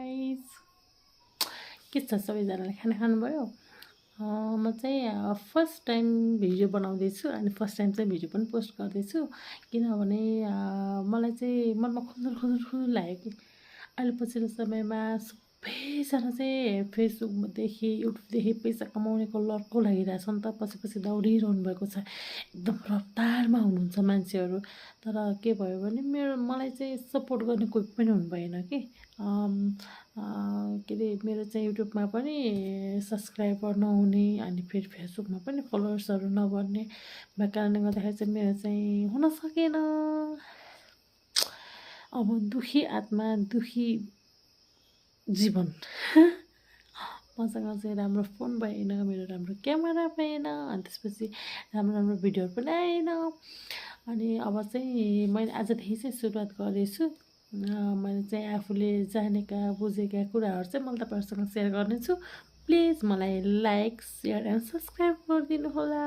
Guys, के छ सबैजनाले खाना खानुभयो? म चाहिँ फर्स्ट टाइम भिडियो बनाउँदैछु अनि फर्स्ट टाइम चाहिँ भिडियो पनि पोस्ट गर्दैछु किनभने मलाई चाहिँ मनमा खुजुर लाग्यो कि अहिले पछिल्लो समयमा सबैजना चाहिँ फेसबुकदेखि युट्युबदेखि पैसा कमाउनेको लर्को लागिरहेछ नि त, पछि दौडिरहनु भएको छ। एकदम रफ्तारमा हुनुहुन्छ मान्छेहरू। तर के भयो भने मलाई चाहिँ सपोर्ट गर्ने कोही पनि हुनु भएन कि। के अरे मेरो चाहिँ युट्युबमा पनि सब्सक्राइबर नहुने अनि फेरि फेसबुकमा पनि फलोवर्सहरू नबढ्ने भएको कारणले गर्दाखेरि चाहिँ मेरो चाहिँ हुन सकेन। अब दुखी आत्मा दुखी जीवन मसँग चाहिँ राम्रो फोन भएन, मेरो राम्रो क्यामेरा भएन, अनि त्यसपछि राम्रो भिडियोहरू पनि आएन। अनि अब चाहिँ मैले आजदेखि चाहिँ सुरुवात गर्दैछु। मैले चाहिँ आफूले जानेका बुझेका कुराहरू चाहिँ मैले तपाईँहरूसँग सेयर गर्नेछु। प्लिज मलाई लाइक, सेयर एन्ड सब्सक्राइब गरिदिनु होला।